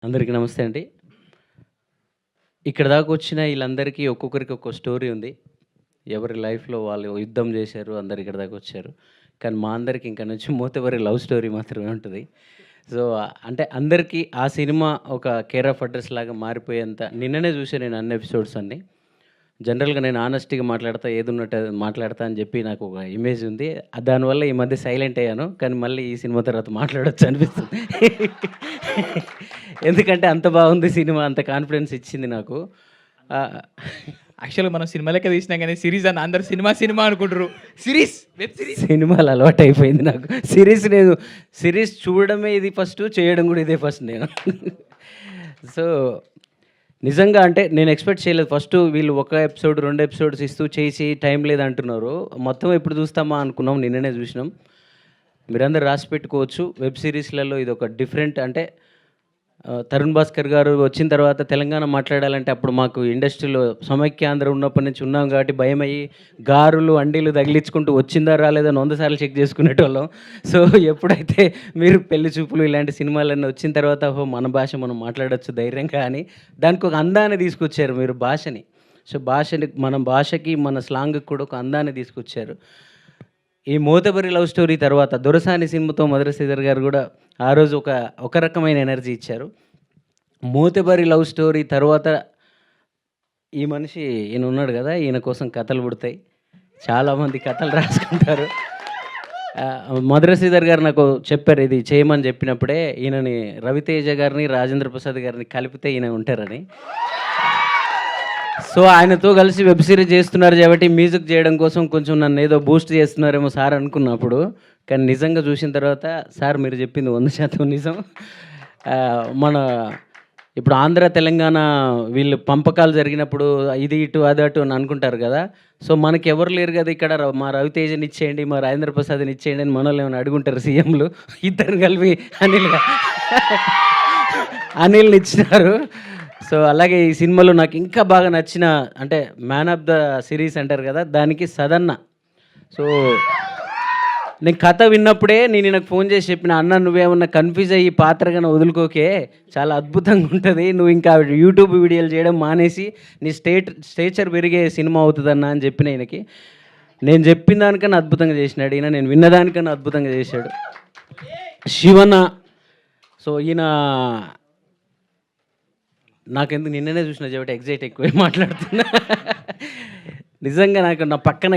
అందరికీ నమస్తే అండి. ఇక్కడ దాకా వచ్చిన ఈళ్ళందరికీ ఒక్కొక్కరికి ఒక్కో స్టోరీ ఉంది. ఎవరి లైఫ్‌లో వాళ్ళు యుద్ధం చేశారు. అందరూ ఇక్కడి దాకా వచ్చారు. కానీ మా అందరికి ఇంక నుంచి మూతబరి లవ్ స్టోరీ మాత్రమే ఉంటది. సో, అంటే అందరికీ ఆ సినిమా ఒక కేర్ ఆఫ్ అడ్రెస్ లాగా మారిపోయేంత నిన్ననే చూసాను నేను అన్ని ఎపిసోడ్స్ అన్నీ. జనరల్‌గా నేను హానెస్ట్‌గా మాట్లాడతా, ఏదున్నట్టు అది మాట్లాడతా అని చెప్పి నాకు ఒక ఇమేజ్ ఉంది. దానివల్ల ఈ మధ్య సైలెంట్ అయ్యాను. కానీ మళ్ళీ ఈ సినిమా తర్వాత మాట్లాడొచ్చు అనిపిస్తుంది. ఎందుకంటే అంత బాగుంది సినిమా. అంత కాన్ఫిడెన్స్ ఇచ్చింది నాకు. ఆహ్, యాక్చువల్‌గా మనం సినిమా లెక్క తీసినా గాని సిరీస్ అని అందరూ సినిమా, సినిమా అనుకుంటుర్రు. Series, web series. సినిమాలు అలవాటయిపోయింది నాకు. సిరీస్ చూడడమే ఇది ఫస్టు, చేయడం కూడా ఇదే ఫస్ట్ నేను. సో, నిజంగా అంటే నేను ఎక్స్‌పెక్ట్ చేయలేదు. ఫస్టు వీళ్ళు ఒక ఎపిసోడ్, 2 ఎపిసోడ్స్ ఇస్తూ చేసి టైం లేదంటున్నారు. మొత్తం ఎప్పుడు చూస్తామా అనుకున్నాం. నిన్ననే చూసినాం. మీరందరూ రాసి పెట్టుకోవచ్చు. వెబ్ సిరీస్‌లలో ఇదొక డిఫరెంట్ అంటే 'తరుణ్ భాస్కర్' గారు వచ్చిన తర్వాత తెలంగాణ మాట్లాడాలంటే అప్పుడు మాకు ఇండస్ట్రీలో సమైక్యాంధ్ర ఉన్నప్పటి నుంచి ఉన్నాం కాబట్టి భయమయ్యి గారులు, అండీలు తగిలించుకుంటూ వచ్చిందా రాలేదా అని 100 సార్లు చెక్ చేసుకునేటోళ్ళం. సో, ఎప్పుడైతే మీరు పెళ్లి చూపులు ఇలాంటి సినిమాలన్నీ వచ్చిన తర్వాత ఓహో! మన భాష మనం మాట్లాడొచ్చు ధైర్యంగా అని దానికి ఒక అందాన్ని తీసుకొచ్చారు మీరు భాషని. సో, మన భాషకి మన స్లాంగ్‌కి కూడా ఒక అందాన్ని తీసుకొచ్చారు. ఈ 'మోతబరి లవ్ స్టోరీ' తర్వాత 'దొరసాని' సినిమాతో మధుర శ్రీధర్ గారు గూడా ఆ రోజు ఒక రకమైన ఎనర్జీ ఇచ్చారు. 'మోతబరి లవ్ స్టోరీ' తర్వాత ఈ మనిషి ఈయన ఉన్నాడు గదా! ఈయన కోసం కథలు పుడతాయి. చాలామంది కథలు రాసుకుంటారు. మధుర శ్రీధర్ గారు నాకు చెప్పారు ఇది చేయమని చెప్పినప్పుడే ఈయనని 'రవితేజ' గారిని, 'రాజేంద్ర ప్రసాద్' గారిని కలిపితే ఈయన ఉంటారని. సో, ఆయనతో కలిసి వెబ్ సీరీస్ చేస్తున్నారు కాబట్టి మ్యూజిక్ చేయడం కోసం కొంచెం నన్నేదో బూస్ట్ చేస్తున్నారేమో సార్ అనుకున్నప్పుడు. కానీ నిజంగా చూసిన తర్వాత సార్ మీరు చెప్పింది 100% నిజం. మన ఇప్పుడు ఆంధ్ర, తెలంగాణ వీళ్ళు పంపకాలు జరిగినప్పుడు ఇది ఇటు, అది అటు అని అనుకుంటారు కదా! సో, మనకెవరు లేరు కదా ఇక్కడ మా రవితేజని ఇచ్చేయండి, మా రాజేంద్ర ప్రసాద్‌ని ఇచ్చేయండి అని మనోళ్ళు ఏమైనా అడుగుంటారు సీఎంలు. ఇద్దరిని కలిపి అనిల్‌ని ఇచ్చినారు. సో, అలాగే ఈ సినిమాలో నాకు ఇంకా బాగా నచ్చిన అంటే మ్యాన్ ఆఫ్ ద సిరీస్ అంటారు కదా! దానికి సదన్న. సో, నేను కథ విన్నప్పుడే నేను ఈయనకు ఫోన్ చేసి చెప్పిన, "అన్న నువ్వేమన్నా కన్‌ఫ్యూజ్ అయ్యి పాత్ర గాని వదులుకోకే. చాలా అద్భుతంగా ఉంటది. నువ్వు ఇంకా యూట్యూబ్ వీడియోలు చేయడం మానేసి నీ స్టేచర్ పెరిగే సినిమా అవుతదన్న" అని చెప్పిన ఈయనకి. నేను చెప్పిన దానికన్నా అద్భుతంగా చేసినాడు ఈయన. నేను విన్న దానికన్నా అద్భుతంగా చేశాడు. శివన్న. సో, ఈయన నాకెందుకు నిన్ననే చూసిన కాబట్టి ఎగ్జైట్ ఎక్కువే మాట్లాడుతున్నా. నిజంగా నాకు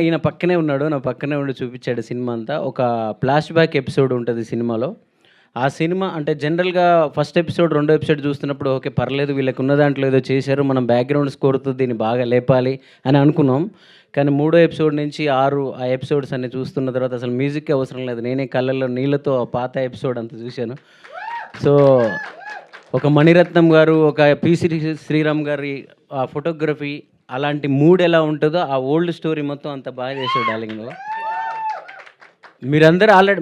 ఈయన పక్కనే ఉన్నాడు. నా పక్కనే ఉండి చూపించాడు సినిమా అంతా. ఒక ఫ్లాష్ బ్యాక్ ఎపిసోడ్ ఉంటది సినిమాలో. ఆ సినిమా అంటే జనరల్‌గా ఫస్ట్ ఎపిసోడ్, రెండో ఎపిసోడ్ చూస్తున్నప్పుడు ఓకే పర్లేదు వీళ్ళకి ఉన్న దాంట్లో ఏదో చేశారు. మనం బ్యాక్‌గ్రౌండ్ స్కోర్‌తో దీన్ని బాగా లేపాలి అని అనుకున్నాం. కానీ మూడో ఎపిసోడ్ నుంచి 6 ఆ ఎపిసోడ్స్ అన్ని చూస్తున్న తర్వాత అసలు మ్యూజిక్కే అవసరం లేదు. నేనే కళ్ళల్లో నీళ్ళతో ఆ పాత ఎపిసోడ్ అంతా చూశాను. సో, ఒక మణిరత్నం గారు, ఒక శ్రీరామ్ గారి ఆ ఫోటోగ్రఫీ అలాంటి మూడ్ ఎలా ఉంటదో ఆ ఓల్డ్ స్టోరీ మొత్తం అంత బాగా చేశాడు డార్లింగ్‌లో.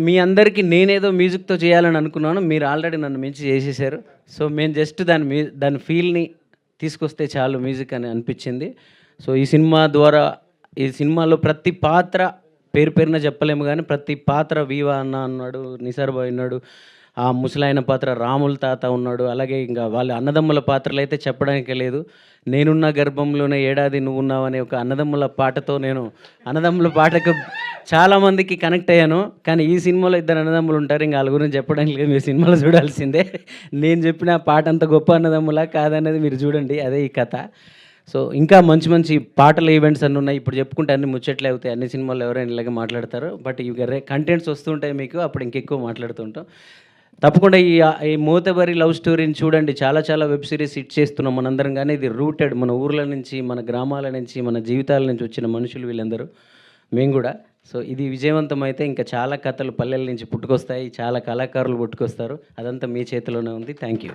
మీ అందరికీ నేనేదో మ్యూజిక్‌తో చేయాలని అనుకున్నాను. మీరు ఆల్రెడీ నన్ను మించి చేసేసారు. సో, మేము జస్ట్ దాని ఫీల్‌ని తీసుకొస్తే చాలు మ్యూజిక్ అని అనిపించింది. సో, ఈ సినిమాలో ప్రతి పాత్ర పేరు పేరున చెప్పలేము గానీ ప్రతి పాత్ర వీవా అన్న ఉన్నాడు, నిసార్ బాయ్ ఉన్నాడు. ఆ ముసలాయన పాత్ర రాముల తాత ఉన్నాడు. అలాగే ఇంకా వాళ్ళ అన్నదమ్ముల పాత్రలైతే చెప్పడానికే లేదు. 'నేనున్న గర్భంలోనే ఏడాది నువ్వున్నావు' అనే ఒక అన్నదమ్ముల పాటతో నేను అన్నదమ్ముల పాటకు చాలామందికి కనెక్ట్ అయ్యాను. కానీ ఈ సినిమాలో ఇద్దరు అన్నదమ్ములు ఉంటారు. ఇంక ఆళ్ళ గురించి చెప్పడానికి లేదు. మీరు సినిమాలో చూడాల్సిందే. నేను చెప్పిన పాట అంత గొప్ప అన్నదమ్ములా కాదన్నది మీరు చూడండి. అదే ఈ కథ. సో, ఇంకా మంచి మంచి పాటల ఈవెంట్స్ అన్నీ ఉన్నాయి. ఇప్పుడు చెప్పుకుంటే అన్ని ముచ్చట్లే అవుతాయి. అన్ని సినిమాల్లో ఎవరైనా ఇలాగే మాట్లాడతారు. బట్ కంటెంట్స్ వస్తుంటాయి మీకు. అప్పుడు ఇంకెక్కువ మాట్లాడుతుంటాం. తప్పకుండా ఈ 'మోతబరి లవ్ స్టోరీని' చూడండి. చాలా చాలా వెబ్ సిరీస్ హిట్ చేస్తున్నాం మనందరం గానీ ఇది రూటెడ్ మన ఊర్ల నుంచి, మన గ్రామాల నుంచి, మన జీవితాల నుంచి వచ్చిన మనుషులు వీళ్ళందరూ. మేము గూడా. సో, ఇది విజయవంతమైతే ఇంకా చాలా కథలు పల్లెల నుంచి పుట్టుకొస్తాయి. చాలా కళాకారులు పుట్టుకొస్తారు. అదంతా మీ చేతిలోనే ఉంది. Thank you.